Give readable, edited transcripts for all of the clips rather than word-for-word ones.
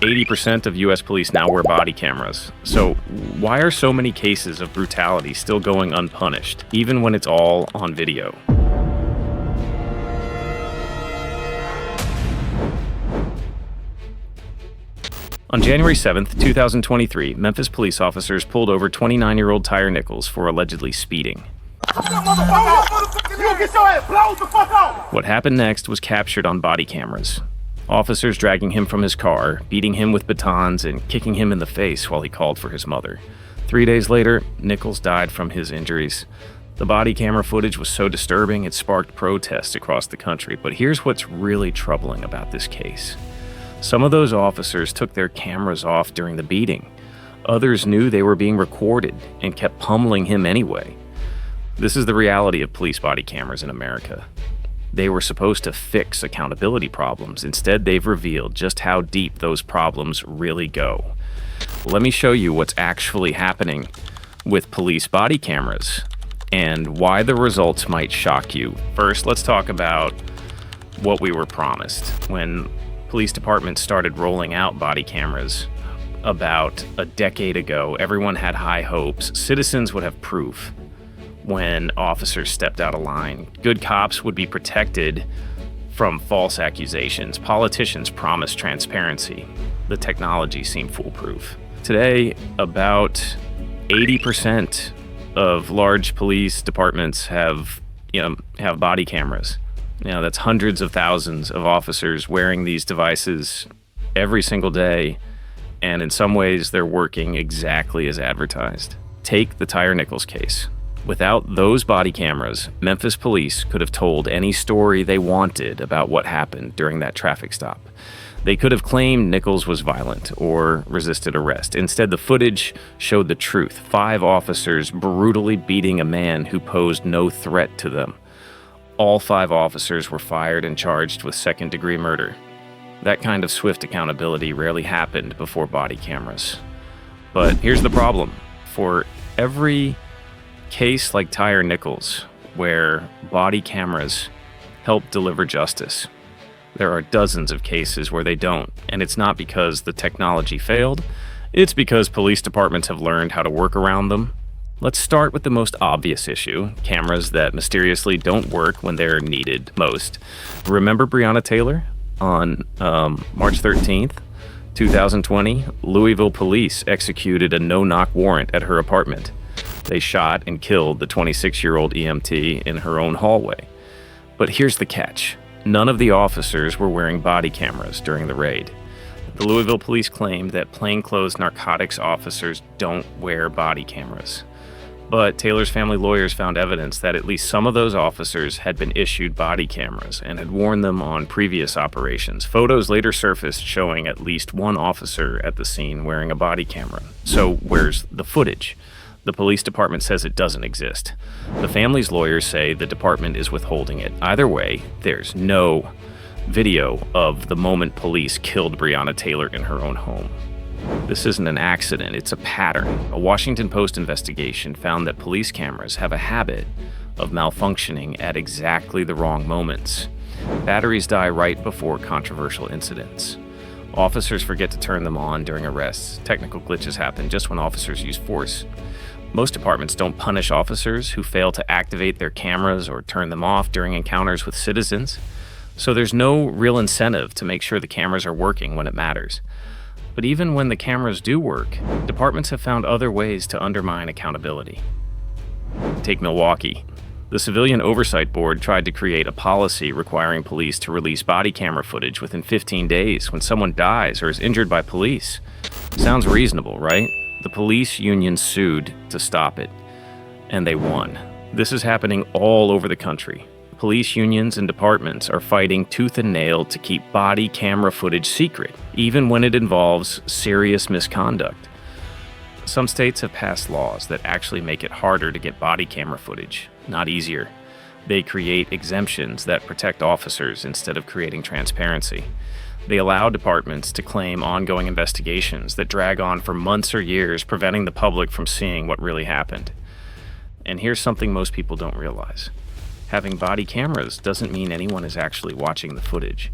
80% of US police now wear body cameras. So why are so many cases of brutality still going unpunished, even when it's all on video? On January 7th, 2023, Memphis police officers pulled over 29-year-old Tyre Nichols for allegedly speeding. What happened next was captured on body cameras. Officers dragging him from his car, beating him with batons, and kicking him in the face while he called for his mother. 3 days later, Nichols died from his injuries. The body camera footage was so disturbing it sparked protests across the country. But here's what's really troubling about this case. Some of those officers took their cameras off during the beating. Others knew they were being recorded and kept pummeling him anyway. This is the reality of police body cameras in America. They were supposed to fix accountability problems. Instead, they've revealed just how deep those problems really go. Let me show you what's actually happening with police body cameras and why the results might shock you. First, let's talk about what we were promised. When police departments started rolling out body cameras about a decade ago, everyone had high hopes. Citizens would have proof when officers stepped out of line. Good cops would be protected from false accusations. Politicians promised transparency. The technology seemed foolproof. Today, about 80% of large police departments have body cameras. That's hundreds of thousands of officers wearing these devices every single day, and in some ways, they're working exactly as advertised. Take the Tyre Nichols case. Without those body cameras, Memphis police could have told any story they wanted about what happened during that traffic stop. They could have claimed Nichols was violent or resisted arrest. Instead, the footage showed the truth. 5 officers brutally beating a man who posed no threat to them. All 5 officers were fired and charged with second-degree murder. That kind of swift accountability rarely happened before body cameras. But here's the problem. For every case like Tyre Nichols, where body cameras help deliver justice, there are dozens of cases where they don't. And it's not because the technology failed, it's because police departments have learned how to work around them. Let's start with the most obvious issue, cameras that mysteriously don't work when they're needed most. Remember Breonna Taylor? On March 13th, 2020, Louisville police executed a no-knock warrant at her apartment. They shot and killed the 26-year-old EMT in her own hallway. But here's the catch. None of the officers were wearing body cameras during the raid. The Louisville police claimed that plainclothes narcotics officers don't wear body cameras. But Taylor's family lawyers found evidence that at least some of those officers had been issued body cameras and had worn them on previous operations. Photos later surfaced showing at least one officer at the scene wearing a body camera. So where's the footage? The police department says it doesn't exist. The family's lawyers say the department is withholding it. Either way, there's no video of the moment police killed Breonna Taylor in her own home. This isn't an accident, it's a pattern. A Washington Post investigation found that police cameras have a habit of malfunctioning at exactly the wrong moments. Batteries die right before controversial incidents. Officers forget to turn them on during arrests. Technical glitches happen just when officers use force. Most departments don't punish officers who fail to activate their cameras or turn them off during encounters with citizens. So there's no real incentive to make sure the cameras are working when it matters. But even when the cameras do work, departments have found other ways to undermine accountability. Take Milwaukee. The Civilian Oversight Board tried to create a policy requiring police to release body camera footage within 15 days when someone dies or is injured by police. Sounds reasonable, right? The police union sued to stop it, and they won. This is happening all over the country. Police unions and departments are fighting tooth and nail to keep body camera footage secret, even when it involves serious misconduct. Some states have passed laws that actually make it harder to get body camera footage, not easier. They create exemptions that protect officers instead of creating transparency. They allow departments to claim ongoing investigations that drag on for months or years, preventing the public from seeing what really happened. And here's something most people don't realize. Having body cameras doesn't mean anyone is actually watching the footage.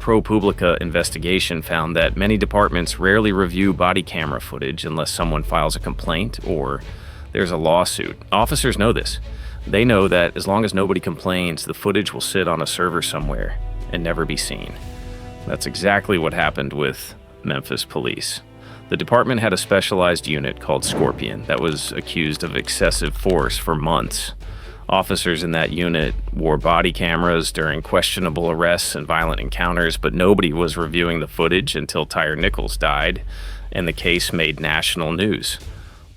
ProPublica investigation found that many departments rarely review body camera footage unless someone files a complaint or there's a lawsuit. Officers know this. They know that as long as nobody complains, the footage will sit on a server somewhere and never be seen. That's exactly what happened with Memphis police. The department had a specialized unit called Scorpion that was accused of excessive force for months. Officers in that unit wore body cameras during questionable arrests and violent encounters, but nobody was reviewing the footage until Tyre Nichols died, and the case made national news.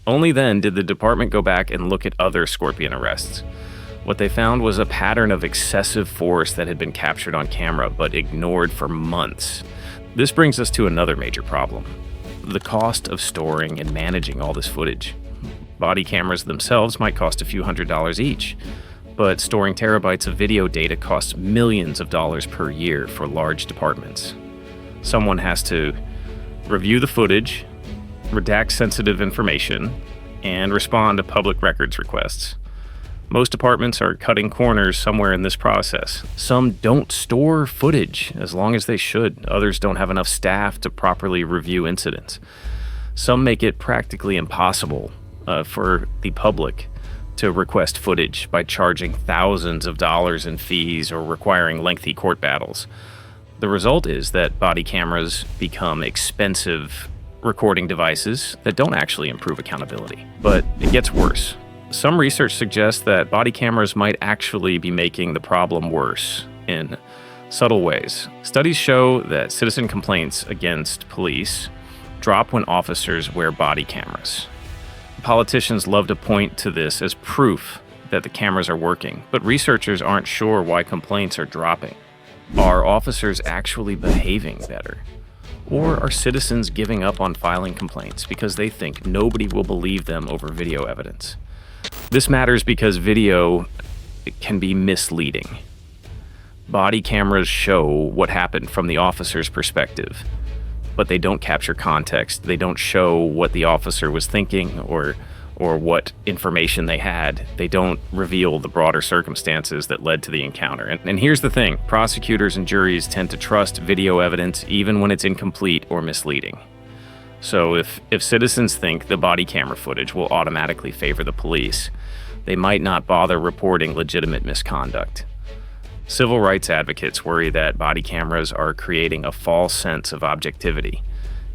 Only then did the department go back and look at other Scorpion arrests. What they found was a pattern of excessive force that had been captured on camera but ignored for months. This brings us to another major problem: the cost of storing and managing all this footage. Body cameras themselves might cost a few $100s each, but storing terabytes of video data costs millions of dollars per year for large departments. Someone has to review the footage, redact sensitive information, and respond to public records requests. Most departments are cutting corners somewhere in this process. Some don't store footage as long as they should. Others don't have enough staff to properly review incidents. Some make it practically impossible for the public to request footage by charging thousands of dollars in fees or requiring lengthy court battles. The result is that body cameras become expensive recording devices that don't actually improve accountability. But it gets worse. Some research suggests that body cameras might actually be making the problem worse in subtle ways. Studies show that citizen complaints against police drop when officers wear body cameras. Politicians love to point to this as proof that the cameras are working, but researchers aren't sure why complaints are dropping. Are officers actually behaving better? Or are citizens giving up on filing complaints because they think nobody will believe them over video evidence? This matters because video can be misleading. Body cameras show what happened from the officer's perspective, but they don't capture context. They don't show what the officer was thinking or what information they had. They don't reveal the broader circumstances that led to the encounter. And here's the thing: prosecutors and juries tend to trust video evidence even when it's incomplete or misleading. So if citizens think the body camera footage will automatically favor the police, they might not bother reporting legitimate misconduct. Civil rights advocates worry that body cameras are creating a false sense of objectivity.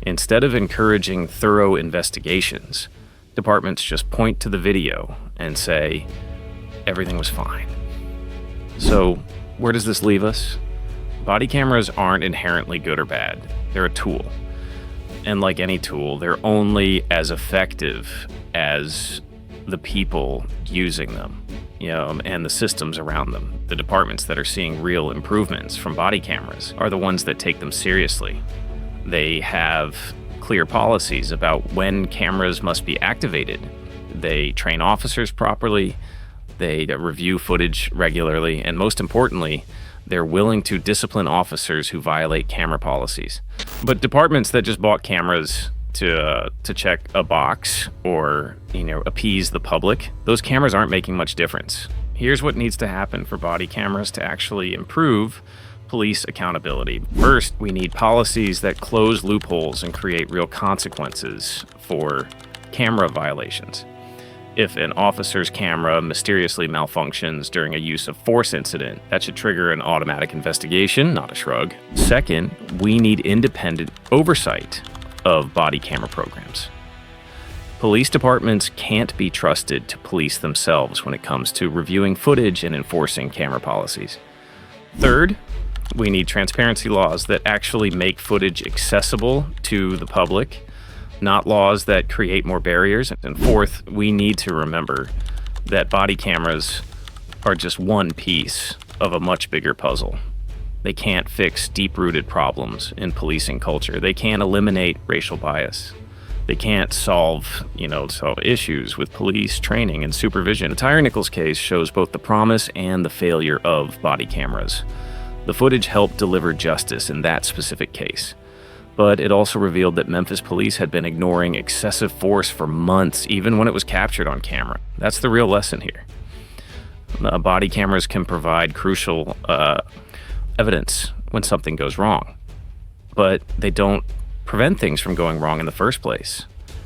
Instead of encouraging thorough investigations, departments just point to the video and say, everything was fine. So, where does this leave us? Body cameras aren't inherently good or bad. They're a tool. And like any tool, they're only as effective as the people using them, and the systems around them. The departments that are seeing real improvements from body cameras are the ones that take them seriously. They have clear policies about when cameras must be activated. They train officers properly. They review footage regularly. And most importantly, they're willing to discipline officers who violate camera policies. But departments that just bought cameras to check a box or appease the public, those cameras aren't making much difference. Here's what needs to happen for body cameras to actually improve police accountability. First, we need policies that close loopholes and create real consequences for camera violations. If an officer's camera mysteriously malfunctions during a use of force incident, that should trigger an automatic investigation, not a shrug. Second, we need independent oversight of body camera programs. Police departments can't be trusted to police themselves when it comes to reviewing footage and enforcing camera policies. Third, we need transparency laws that actually make footage accessible to the public, not laws that create more barriers. And fourth, we need to remember that body cameras are just one piece of a much bigger puzzle. They can't fix deep-rooted problems in policing culture. They can't eliminate racial bias. They can't solve issues with police training and supervision. The Tyre Nichols case shows both the promise and the failure of body cameras. The footage helped deliver justice in that specific case. But it also revealed that Memphis police had been ignoring excessive force for months, even when it was captured on camera. That's the real lesson here. Body cameras can provide crucial evidence when something goes wrong. But they don't prevent things from going wrong in the first place.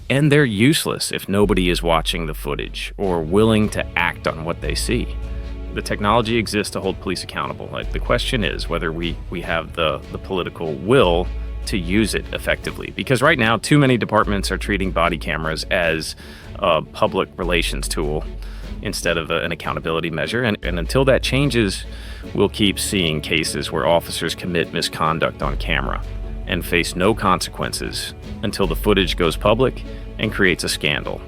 And they're useless if nobody is watching the footage or willing to act on what they see. The technology exists to hold police accountable. The question is whether we have the political will to use it effectively. Because right now, too many departments are treating body cameras as a public relations tool instead of an accountability measure. And until that changes, we'll keep seeing cases where officers commit misconduct on camera and face no consequences until the footage goes public and creates a scandal.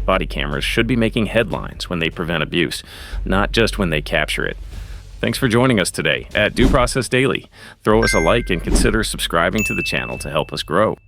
Body cameras should be making headlines when they prevent abuse, not just when they capture it. Thanks for joining us today at Due Process Daily. Throw us a like and consider subscribing to the channel to help us grow.